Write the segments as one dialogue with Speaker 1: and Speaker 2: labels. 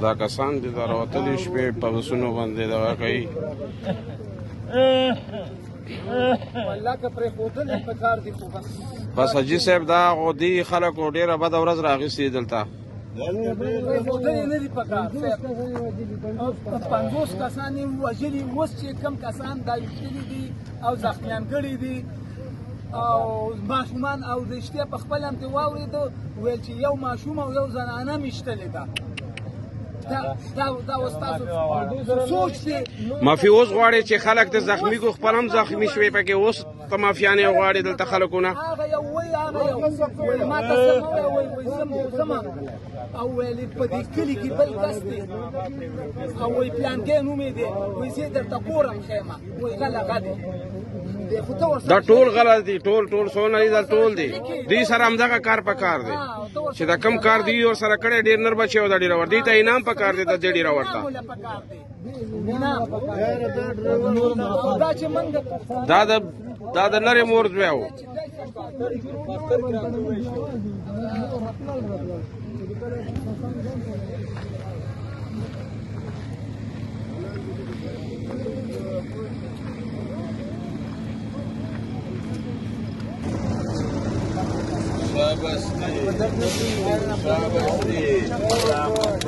Speaker 1: دا کسان دي دا راوتلي شپې په بسونو باندې دغه کوي. بس حاجي صاحب دا غودي خلکو ډېره بده ورځ راغستې دلته.
Speaker 2: پرېښودل نه دي پکار صاحب. 50 کسان یې وژلي، اوس چې کم کسان دا ویشتلي دي او زخمیان کړي دي او ماشومان او رښتیا په خپل هم دې واورېده ویل چې یو ماشوم او یو زنانه میشتلې ده. دا اوس تاسو سوچ دی.
Speaker 1: مافي اوس غواړي چې خلک د زخمي کو خپل هم زخمي شوي پکې اوس ته مافیانې غواړي دلته خلکونه.
Speaker 2: هغه یو وایي وایي ما ته څه وایي زما او ویلې په دې کلي کې بل کس دی او وایي پلانکې نوم یې دی وایي زه درته ګورم خیمه وایي غلغه دی.
Speaker 1: دا ټول غلط دي، ټول سونه دي، دا ټول دي. دوی سره همدغه کار په کار دی چې دا کم کار دی ور سره کړی ډېر نر بچي او دا ډېر ور دی ته انعام په کار دی د دې ډېر ورته. دا د لرې مور زوی و.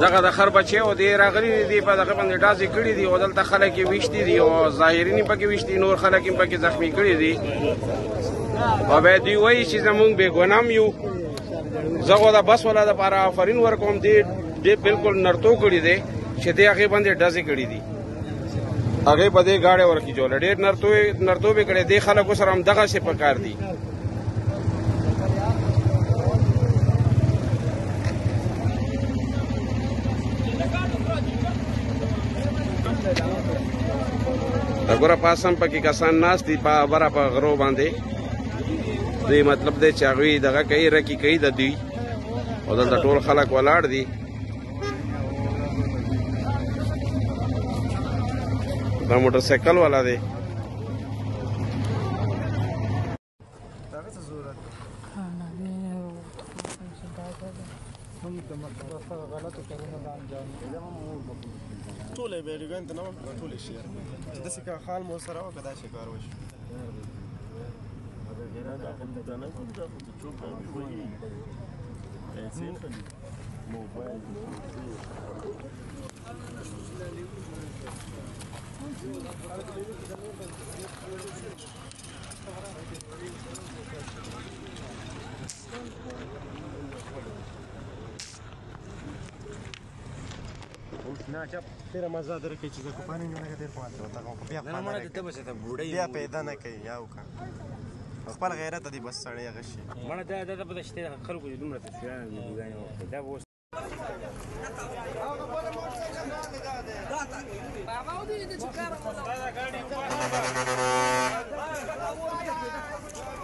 Speaker 1: دغه د خر بچی او دی راغلي دي په دغه باندې ډازې کړي دي او دلته خلک یې ویشتي دي او ظاهرین یې پکې ویشتي، نور خلک یې پکې زخمي کړي دي او بیا دوی وایي چې زمونږ بې ګناه یو. زه خو د بس والا دپاره آفرین ورکوم، دې بلکل نرتو کړي دی چې دې هغې باندې ډزې کړي دي، هغې په دې ګاډۍ ورخېجوله. ډېر نرتوب یې کړی. دې خلکو سره همدغسې په کار دي. ګوره پاسم پکې کسان ناست دي په بره په غرو باندې. دوی مطلب دی چې هغوی دغه کوي رکي کوي د دوی او دلته ټول خلک ولاړ دي. دا موټر سایکل والا دی.
Speaker 3: ټول بیلګان ته نو ټول شي چې داسې کا خال مو سره او کدا شي کار وشي دا نه کوم دا چوک وي ایسه موبایل نه چپ تیرا مزه درکې چې زه کوپانې نه لګې تیر پاتې وته کوم بیا نه مړه ته بس ته بوډۍ بیا پیدا نه کوي یاو کا خپل غیرت دی بس سړی هغه شي مړه دا په دشته خلکو دې دومره تشویان دي دا اوس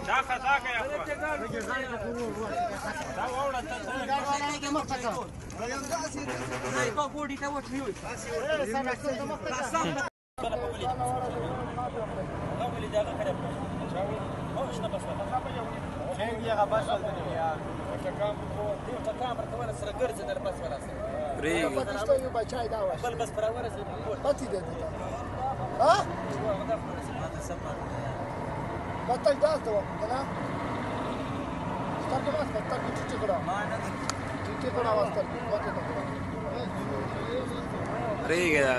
Speaker 3: دا خطا کوي دا وړه ته کې مخته نه په بوډي ته وټیو
Speaker 2: بطل داسته وکړه ستاسو ماته تاسو چې کړه ما نه چې کړه واسطه وکړه ریګه دا